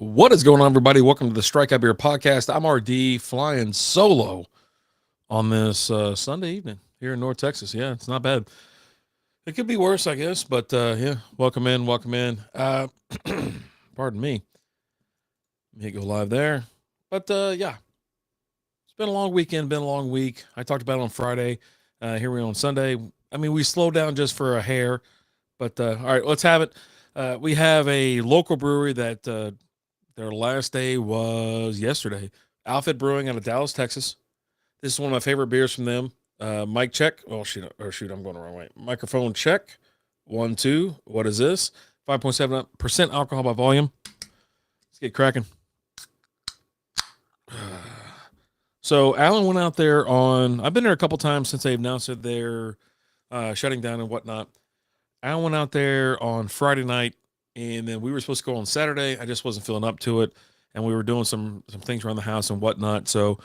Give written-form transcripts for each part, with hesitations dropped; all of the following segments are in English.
What is going on, everybody? Welcome to the Strikeout Beer Podcast. I'm RD flying solo on this Sunday evening here in North Texas. Yeah, it's not bad. It could be worse, I guess, but yeah, welcome in, welcome in. Pardon me. Let me go live there. But yeah, it's been a long weekend, been a long week. I talked about it on Friday. Here we are on Sunday. I mean, we slowed down just for a hair, but all right, let's have it. We have a local brewery that their last day was yesterday. Outfit Brewing out of Dallas, Texas. This is one of my favorite beers from them. Mic check. Oh, shoot, I'm going the wrong way. Microphone check. 1, 2. What is this? 5.7% alcohol by volume. Let's get cracking. So Alan went out there on, I've been there a couple times since they announced that they're shutting down and whatnot. Alan went out there on Friday night, and then we were supposed to go on Saturday. I just wasn't feeling up to it, and we were doing some things around the house and whatnot. So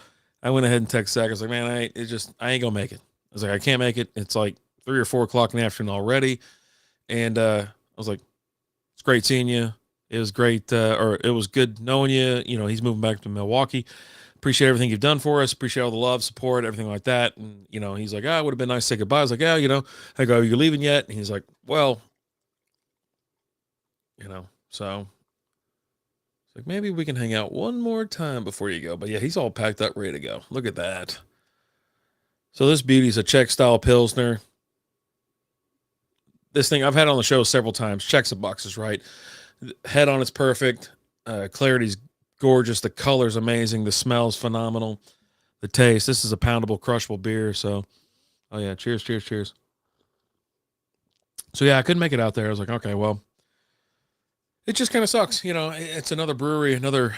I went ahead and texted Zach. I was like, man, I ain't gonna make it. I was like, I can't make it. It's like 3 or 4 o'clock in the afternoon already, and I was like, it's great seeing you. It was great, or it was good knowing you. You know, he's moving back to Milwaukee. Appreciate everything you've done for us. Appreciate all the love, support, everything like that. And, you know, he's like, it would have been nice to say goodbye. I was like, yeah, you know, I go, are you leaving yet? And he's like, well, you know, so it's like, maybe we can hang out one more time before you go. But yeah, he's all packed up, ready to go. Look at that. So this beauty's a Czech style Pilsner. This thing I've had on the show several times. Checks the boxes, right? Head on it's perfect. Clarity's gorgeous. The color's amazing. The smell's phenomenal. The taste. This is a poundable, crushable beer. So, oh yeah, cheers, cheers, cheers. So yeah, I couldn't make it out there. I was like, okay, well, it just kind of sucks. You know, it's another brewery, another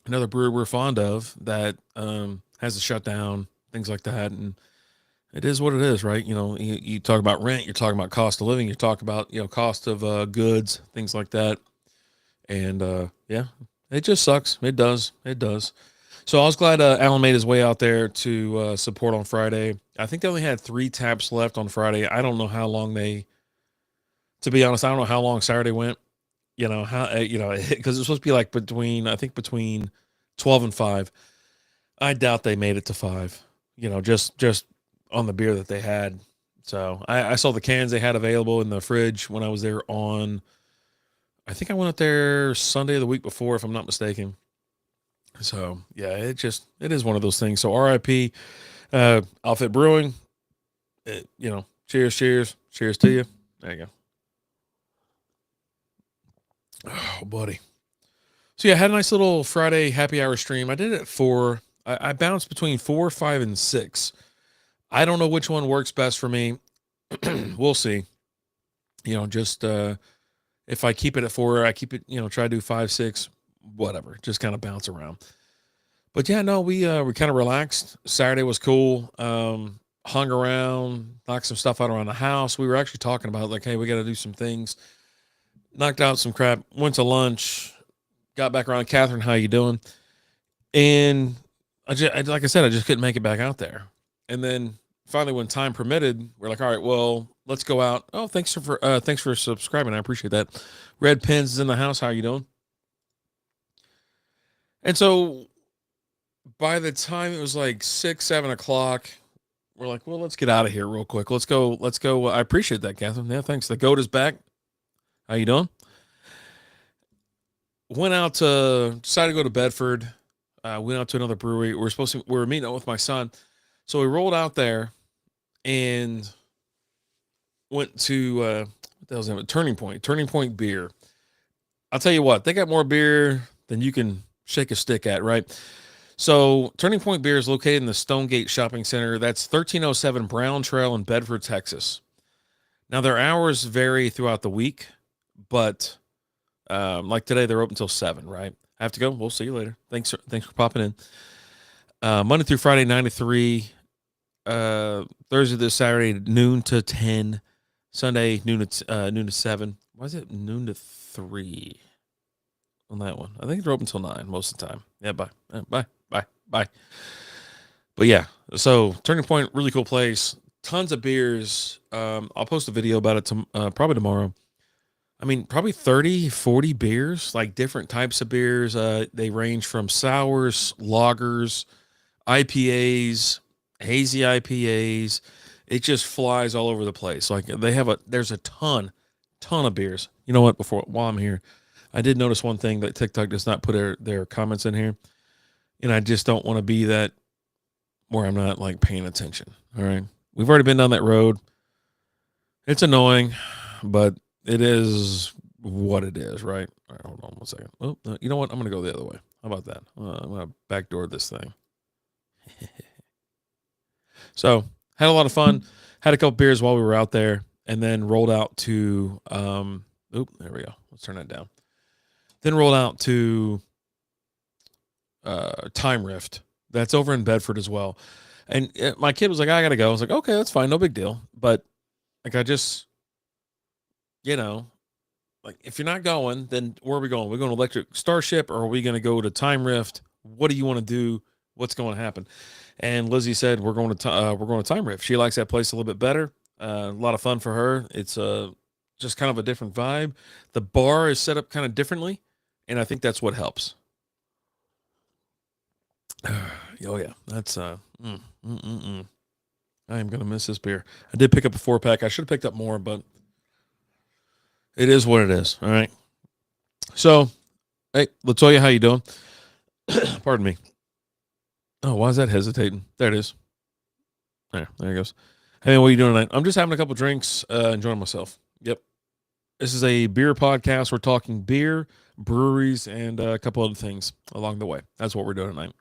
brewery we're fond of that has to shut down, things like that, and it is what it is, right? You know, you talk about rent, you're talking about cost of living, you talk about cost of goods, things like that, and yeah, it just sucks. It does. It does. So I was glad Alan made his way out there to support on Friday. I think they only had 3 taps left on Friday. I don't know how long to be honest, I don't know how long Saturday went. You know, how, because it's supposed to be like between 12 and 5. I doubt they made it to 5, just on the beer that they had. So I saw the cans they had available in the fridge when I was there I think I went up there Sunday of the week before, if I'm not mistaken. So yeah, it is one of those things. So RIP, Outfit Brewing, cheers, cheers, cheers to you. There you go. Oh, buddy. So yeah, I had a nice little Friday happy hour stream. I did it at 4. I bounced between 4, 5, and 6. I don't know which one works best for me. We'll see. Just if I keep it at 4, I keep it, try to do 5, 6, whatever. Just kind of bounce around. But yeah, no, we kind of relaxed. Saturday was cool. Hung around, knocked some stuff out around the house. We were actually talking about like, hey, we got to do some things. Knocked out some crap. Went to lunch. Got back around. Catherine, how you doing? And like I said, I just couldn't make it back out there. And then finally, when time permitted, we're like, all right, well, let's go out. Oh, thanks for subscribing. I appreciate that. Red Pins is in the house. How you doing? And so by the time it was like 6, 7 o'clock, we're like, well, let's get out of here real quick. Let's go. I appreciate that, Catherine. Yeah, thanks. The goat is back. How you doing? Went out decided to go to Bedford. Went out to another brewery. We were meeting up with my son. So we rolled out there and went to what the hell's the name? Turning Point. Turning Point Beer. I'll tell you what, they got more beer than you can shake a stick at, right? So Turning Point Beer is located in the Stonegate Shopping Center. That's 1307 Brown Trail in Bedford, Texas. Now their hours vary throughout the week, but like today they're open until 7, right? I have to go. We'll see you later. Thanks for popping in. Monday through Friday, 9 to 3. Thursday to Saturday, noon to 10. Sunday, noon to 7. Why is it noon to 3 on that one? I think they're open until 9 most of the time. Yeah, bye. But yeah, so Turning Point, really cool place. Tons of beers. I'll post a video about it probably tomorrow. I mean, probably 30, 40 beers, like different types of beers. They range from sours, lagers, IPAs, hazy IPAs. It just flies all over the place. Like there's a ton of beers. You know what? While I'm here, I did notice one thing that TikTok does not put their comments in here, and I just don't want to be that where I'm not like paying attention. All right, we've already been down that road. It's annoying, but it is what it is, right? All right, hold on one second. Oh, you know what? I'm gonna go the other way. How about that? I'm gonna backdoor this thing. So had a lot of fun. Had a couple beers while we were out there, and then rolled out to. There we go. Let's turn that down. Then rolled out to Time Rift. That's over in Bedford as well. And my kid was like, I gotta go. I was like, okay, that's fine, no big deal. But like, I just, you know, like if you're not going, then where are we going? We're going to Electric Starship, or are we going to go to Time Rift? What do you want to do? What's going to happen? And Lizzie said we're going to Time Rift. She likes that place a little bit better. A lot of fun for her. It's just kind of a different vibe. The bar is set up kind of differently, and I think that's what helps. Oh yeah, that's I am gonna miss this beer. I did pick up a 4-pack. I should have picked up more, but it is what it is. All right. So, hey, Latoya, how you doing? Pardon me. Oh, why is that hesitating? There it is. There it goes. Hey, what are you doing tonight? I'm just having a couple drinks, enjoying myself. Yep. This is a beer podcast. We're talking beer, breweries, and a couple other things along the way. That's what we're doing tonight.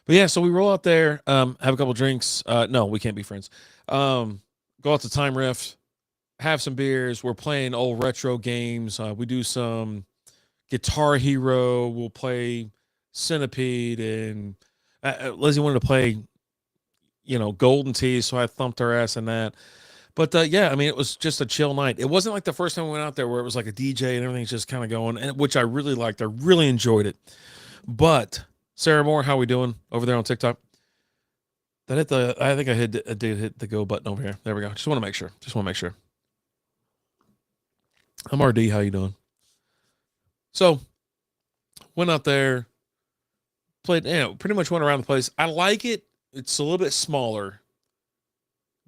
But yeah, so we roll out there, have a couple drinks. No, we can't be friends. Go out to Time Rift, have some beers. We're playing old retro games. We do some Guitar Hero. We'll play Centipede, and Lizzie wanted to play, Golden Tee, so I thumped her ass in that. But yeah, I mean, it was just a chill night. It wasn't like the first time we went out there where it was like a DJ and everything's just kind of going, and which I really liked. I really enjoyed it. But Sarah Moore, how we doing over there on TikTok? I think I did hit the go button over here. There we go. Just want to make sure. I'm RD. How you doing? So went out there, played, pretty much went around the place. I like it. It's a little bit smaller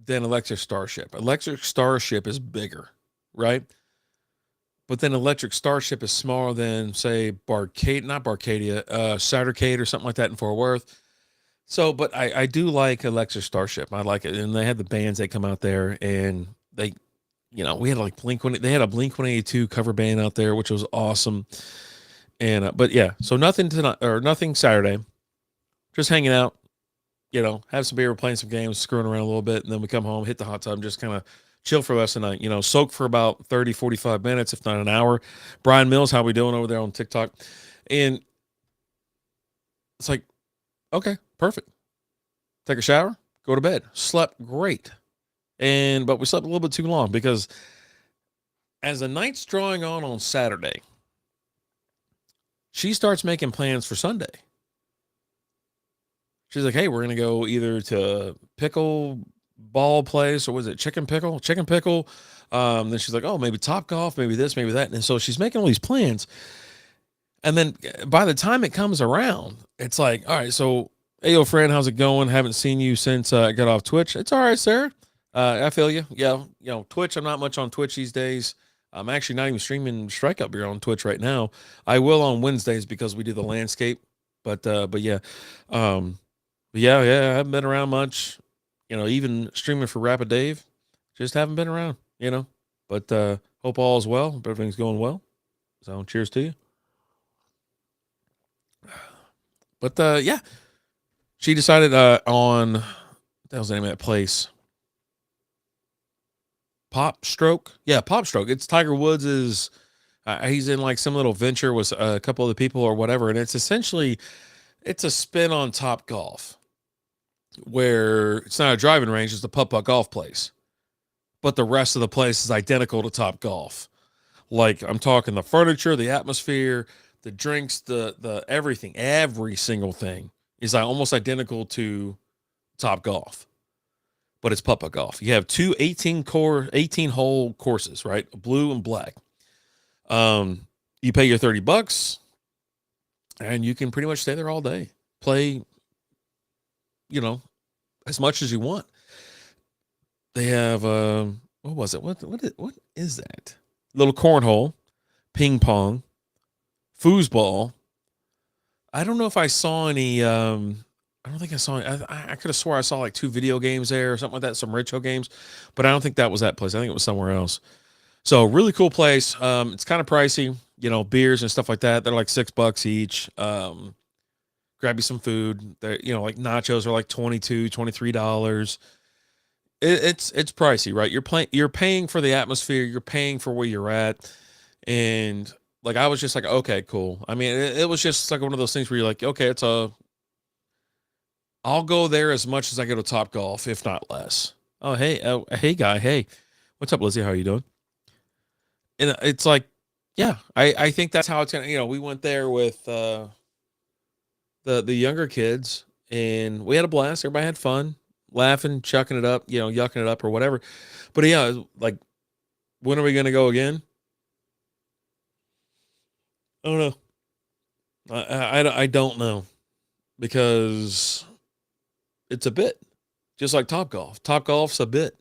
than Electric Starship. Electric Starship is bigger, right? But then Electric Starship is smaller than, say, not Barcadia, Saturcade or something like that in Fort Worth. So, but I do like Electric Starship. I like it. And they had the bands that come out there, and they, we had like they had a Blink 182 cover band out there, which was awesome. And, but yeah, so nothing tonight or nothing Saturday, just hanging out, have some beer, playing some games, screwing around a little bit. And then we come home, hit the hot tub, just kind of chill for the rest of the night, soak for about 30, 45 minutes, if not an hour. Brian Mills, how we doing over there on TikTok? And it's like, okay, perfect. Take a shower, go to bed. Slept great. But we slept a little bit too long because as the night's drawing on Saturday, she starts making plans for Sunday. She's like, hey, we're going to go either to pickle ball place, or was it chicken pickle? Then she's like, oh, maybe Top Golf, maybe this, maybe that. And so she's making all these plans. And then by the time it comes around, it's like, all right, so, hey, yo, friend, how's it going? Haven't seen you since I got off Twitch. It's all right, Sarah. I feel you. Yeah, Twitch, I'm not much on Twitch these days. I'm actually not even streaming Strikeout Beer on Twitch right now. I will on Wednesdays because we do the landscape. But yeah. Yeah, I haven't been around much. Even streaming for Rapid Dave, just haven't been around, But hope all is well. Hope everything's going well. So cheers to you. But yeah, she decided on, what the hell's the name of that place? Popstroke? Yeah, Popstroke. It's Tiger Woods' he's in like some little venture with a couple of the people or whatever. And it's essentially, it's a spin on Top Golf, where it's not a driving range, it's a putt-putt golf place. But the rest of the place is identical to Top Golf. Like, I'm talking the furniture, the atmosphere, the drinks, the everything, every single thing is almost identical to Top Golf. But it's putt-putt golf. You have two 18-hole courses, right? Blue and black. You pay your $30 and you can pretty much stay there all day. Play, you know, as much as you want. They have what was it? What is that? Little cornhole, ping pong, foosball. I don't know if I saw any. I don't think I saw. I could have swore I saw like 2 video games there or something like that, some retro games, but I don't think that was that place. I think it was somewhere else. So really cool place. It's kind of pricey, beers and stuff like that. They're like $6 each. Grab you some food. They're, like nachos are like 22, $23. It's pricey, right? You're paying for the atmosphere. You're paying for where you're at, and like I was just like, okay, cool. I mean, it was just like one of those things where you're like, okay, I'll go there as much as I go to Top Golf, if not less. Hey, guy, hey, what's up, Lizzie? How are you doing? And it's like, yeah, I think that's how it's gonna. We went there with the younger kids, and we had a blast. Everybody had fun, laughing, chucking it up, yucking it up or whatever. But yeah, like, when are we gonna go again? I don't know. I don't know, because it's a bit just like Top Golf. Top Golf's a bit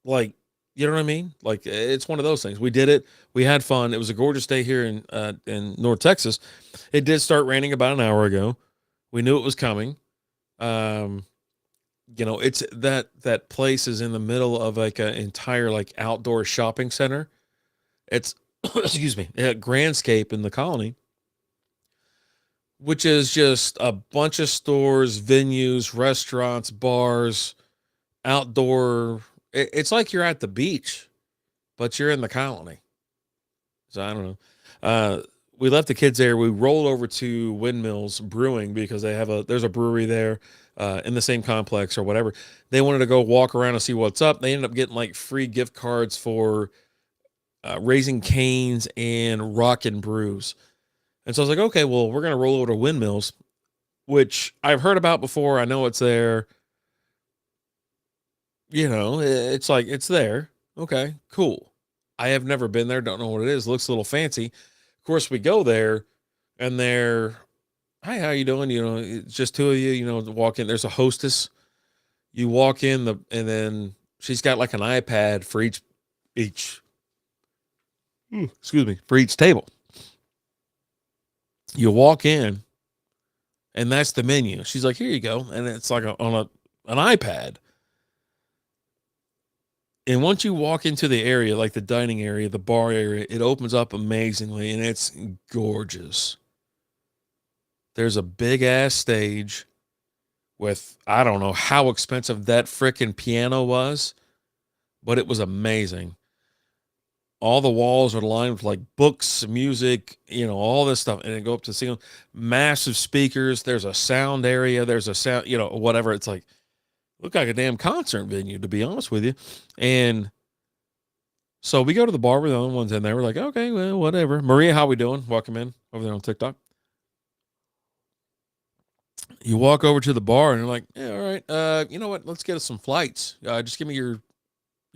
like, you know what I mean? Like, it's one of those things. We did it. We had fun. It was a gorgeous day here in North Texas. It did start raining about an hour ago. We knew it was coming. Um, it's that place is in the middle of like an entire like outdoor shopping center. It's excuse me, Grandscape in the Colony, which is just a bunch of stores, venues, restaurants, bars, outdoor. It's like you're at the beach, but you're in the Colony. So I don't know. Uh, we left the kids there. We rolled over to Windmills Brewing because there's a brewery there in the same complex or whatever. They wanted to go walk around and see what's up. They ended up getting like free gift cards for Raising Canes and Rockin' Brews. And so I was like, okay, well, we're gonna roll over to Windmills, which I've heard about before. I know it's there. It's like it's there. Okay, cool. I have never been there. Don't know what it is. Looks a little fancy. Of course, we go there, and they're, hi, how you doing? It's just two of you. Walk in. There's a hostess. You walk in and then she's got like an iPad for each. Excuse me, for each table. You walk in, and that's the menu. She's like, here you go, and it's like an iPad. And once you walk into the area, like the dining area, the bar area, it opens up amazingly, and it's gorgeous. There's a big ass stage with, I don't know how expensive that freaking piano was, but it was amazing. All the walls are lined with like books, music, all this stuff, and it go up to ceiling. Massive speakers. There's a sound area. There's a sound, whatever. It's like, look like a damn concert venue, to be honest with you. And so we go to the bar. We're the only ones in there. We're like, okay, well, whatever. Maria, how we doing? Welcome in over there on TikTok. You walk over to the bar and you're like, yeah, all right. You know what? Let's get us some flights. Just give me your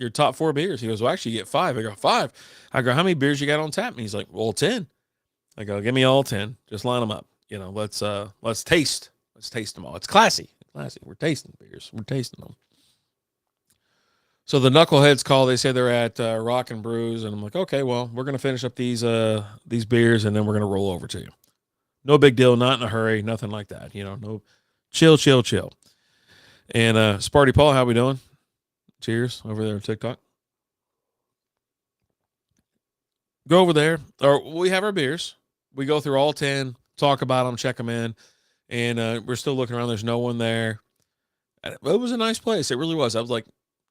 top 4 beers. He goes, well, actually, you get 5. I go, 5. I go, how many beers you got on tap? And he's like, well, 10. I go, give me all 10. Just line them up. Let's taste. Let's taste them all. It's classy. Classy. We're tasting beers. We're tasting them. So the knuckleheads call. They say they're at Rockin' Brews, and I'm like, okay, well, we're gonna finish up these beers, and then we're gonna roll over to you. No big deal. Not in a hurry. Nothing like that. No, chill, chill, chill. And Sparty Paul, how we doing? Cheers over there on TikTok. Go over there, or we have our beers. We go through all 10, talk about them, check them in, and we're still looking around. There's no one there. And it was a nice place. It really was. I was like,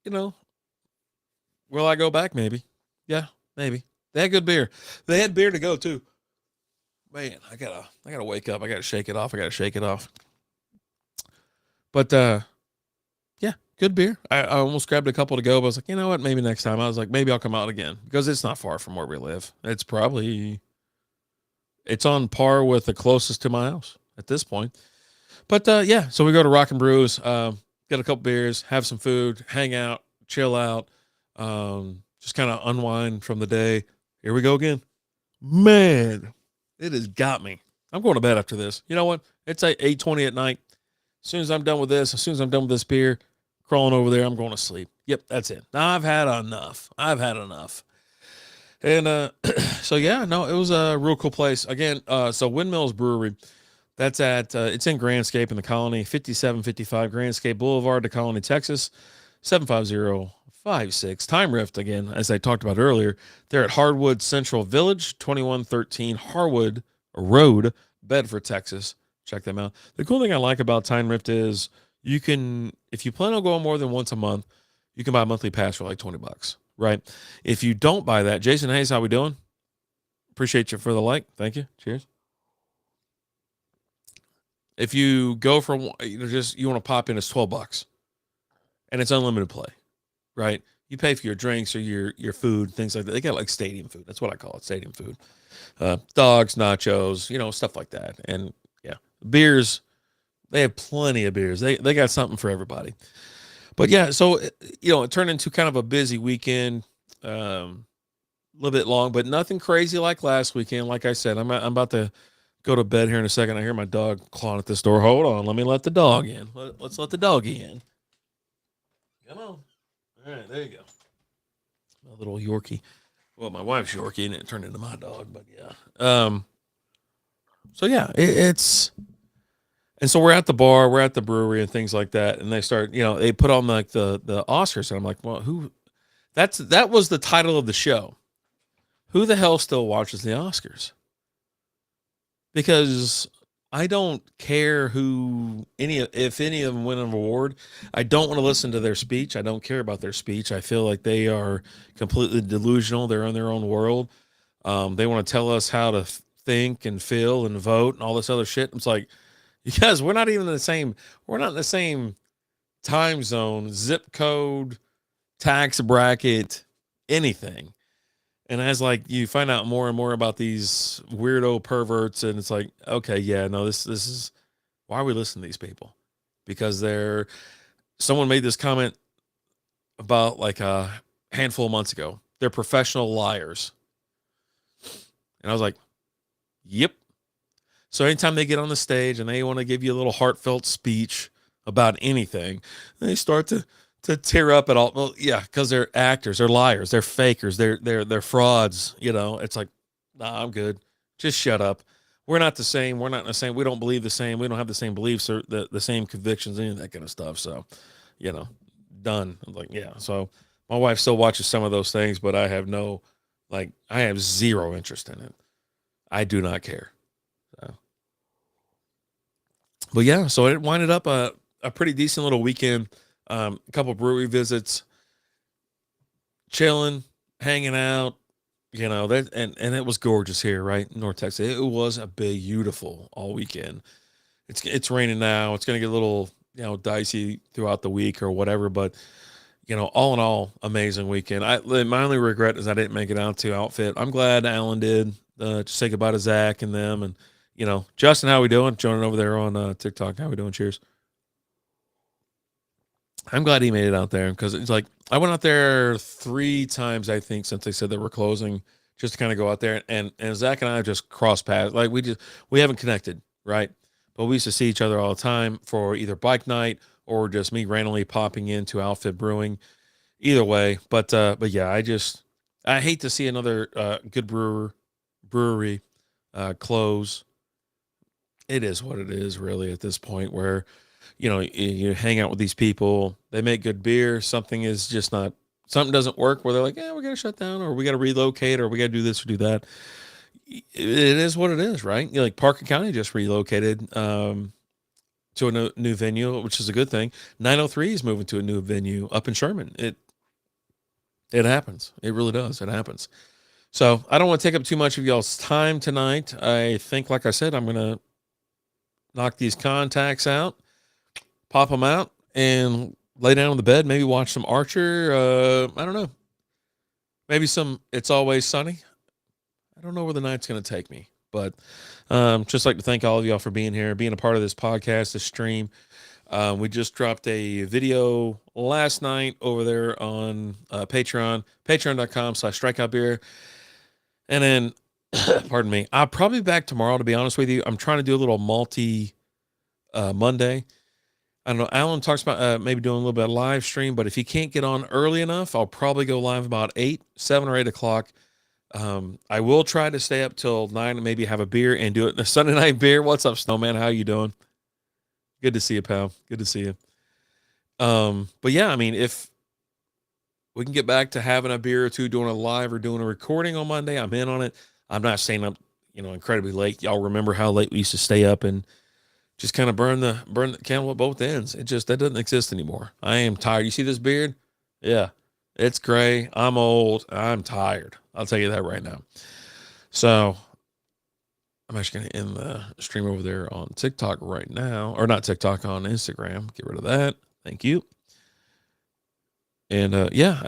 you know, will I go back? Maybe. Yeah, maybe. They had good beer. They had beer to go too. Man, I gotta wake up. I gotta shake it off. I gotta shake it off. But yeah, good beer. I almost grabbed a couple to go, but I was like, you know what? Maybe next time. I was like, maybe I'll come out again because it's not far from where we live. It's on par with the closest to my house at this point. But yeah, so we go to Rock and Brews, get a couple beers, have some food, hang out, chill out. just kind of unwind from the day. Here we go again. Man, it has got me. I'm going to bed after this. You know what? It's like 8:20 at night. As soon as I'm done with this, as soon as I'm done with this beer, crawling over there, I'm going to sleep. Yep, that's it. I've had enough. I've had enough. And so yeah, no, it was a real cool place. Again, so Windmills Brewery, that's at it's in Grandscape in the Colony, 5755 Grandscape Boulevard, the Colony, Texas, 75056. Time Rift again, as I talked about earlier. They're at Hardwood Central Village, 2113 Harwood Road, Bedford, Texas. Check them out. The cool thing I like about Time Rift is you can, if you plan on going more than once a month, you can buy a monthly pass for like $20, right? If you don't buy that, Jason Hayes, how we doing? Appreciate you for the like. Thank you. Cheers. If you go from, just you want to pop in, it's $12 and it's unlimited play, right? You pay for your drinks or your food, things like that. They got like stadium food. That's what I call it, stadium food. Dogs, nachos, stuff like that. And yeah, beers, they have plenty of beers. They got something for everybody. But yeah, so it turned into kind of a busy weekend, a little bit long, but nothing crazy like last weekend. Like I said, I'm about to go to bed here in a second. I hear my dog clawing at this door. Hold on, let me let the dog in. Let's let the doggy in. Come on. All right, there you go. My little Yorkie. Well, my wife's Yorkie, and it turned into my dog. But yeah. So yeah, it's. And so we're at the bar, we're at the brewery and things like that. And they start, they put on like the Oscars. And I'm like, well, that was the title of the show. Who the hell still watches the Oscars? Because I don't care if any of them win an award. I don't want to listen to their speech. I don't care about their speech. I feel like they are completely delusional. They're in their own world. They want to tell us how to think and feel and vote and all this other shit. It's like, you guys, we're not in the same time zone, zip code, tax bracket, anything. And as like you find out more and more about these weirdo perverts, and it's like, okay, yeah, no, this is why are we listening to these people? Because someone made this comment about like a handful of months ago. They're professional liars. And I was like, yep. So anytime they get on the stage and they want to give you a little heartfelt speech about anything, they start to tear up at all. Well, yeah, because they're actors, they're liars, they're fakers, they're frauds. It's like, nah, I'm good. Just shut up. We're not the same. We're not the same. We don't believe the same. We don't have the same beliefs or the same convictions, any of that kind of stuff. So, done. I'm like, yeah. So my wife still watches some of those things, but I have I have zero interest in it. I do not care. So. But yeah, so it winded up a pretty decent little weekend. A couple brewery visits, chilling, hanging out, that and it was gorgeous here, right? In North Texas. It was a beautiful all weekend. It's raining now. It's gonna get a little, dicey throughout the week or whatever, but all in all, amazing weekend. My only regret is I didn't make it out to Outfit. I'm glad Alan did to say goodbye to Zach and them. And Justin, how we doing? Joining over there on TikTok. How we doing? Cheers. I'm glad he made it out there because it's like I went out there 3 times, I think, since they said they were closing, just to kind of go out there. And Zach and I just crossed paths. Like we haven't connected, right? But we used to see each other all the time for either bike night or just me randomly popping into Outfit Brewing. Either way, but yeah, I hate to see another good brewery close. It is what it is, really, at this point, where you hang out with these people, they make good beer, something doesn't work, where they're like, yeah, we gotta shut down, or we gotta relocate, or we gotta do this or do that. It is what it is, right? Like Parker County just relocated to a new venue, which is a good thing. 903 is moving to a new venue up in Sherman. It happens. It really does. It happens. So I don't want to take up too much of y'all's time tonight. I think, like I said, I'm gonna knock these contacts out, pop them out, and lay down on the bed. Maybe watch some Archer. I don't know. Maybe some It's Always Sunny. I don't know where the night's going to take me. But just like to thank all of y'all for being here, being a part of this podcast, this stream. We just dropped a video last night over there on Patreon, patreon.com/strikeoutbeer. And then, pardon me, I'll probably be back tomorrow, to be honest with you. I'm trying to do a little multi Monday. I don't know. Alan talks about maybe doing a little bit of live stream, but if he can't get on early enough, I'll probably go live about 7 or 8 o'clock. I will try to stay up till 9 and maybe have a beer and do it in a Sunday night beer. What's up, Snowman? How you doing? Good to see you, pal. Good to see you. But yeah, I mean, if we can get back to having a beer or two, doing a live or doing a recording on Monday, I'm in on it. I'm not staying up, incredibly late. Y'all remember how late we used to stay up and just kind of burn the candle at both ends. That doesn't exist anymore. I am tired. You see this beard? Yeah, it's gray. I'm old. I'm tired. I'll tell you that right now. So I'm actually going to end the stream over there on TikTok right now, or not TikTok, on Instagram. Get rid of that. Thank you. And yeah,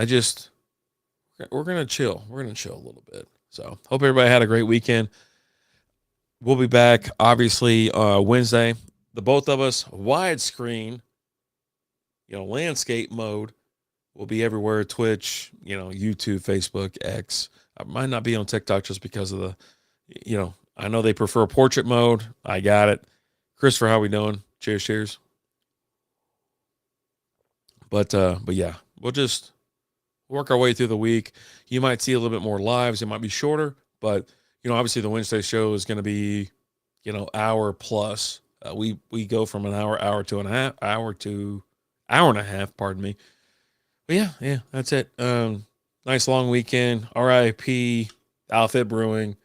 we're going to chill. We're going to chill a little bit. So hope everybody had a great weekend. We'll be back, obviously, Wednesday. The both of us, widescreen, landscape mode, will be everywhere. Twitch, YouTube, Facebook, X. I might not be on TikTok just because of the, I know they prefer portrait mode. I got it. Christopher, how we doing? Cheers, cheers. But yeah, we'll just work our way through the week. You might see a little bit more lives. It might be shorter, but obviously the Wednesday show is going to be, hour plus. We go from an hour to hour and a half. Pardon me. But yeah, that's it. Nice long weekend. R.I.P. Outfit Brewing.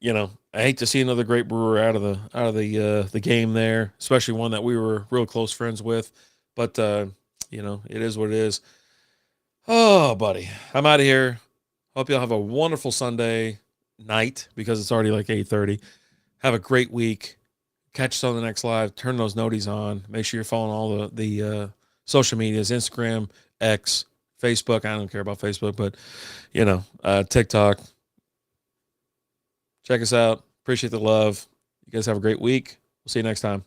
I hate to see another great brewer out of the game there, especially one that we were real close friends with. But it is what it is. Oh, buddy, I'm out of here. Hope y'all have a wonderful Sunday night, because it's already like 8:30. Have a great week. Catch us on the next live. Turn those noties on. Make sure you're following all the social medias: Instagram, X, Facebook. I don't care about Facebook, but TikTok. Check us out. Appreciate the love. You guys have a great week. We'll see you next time.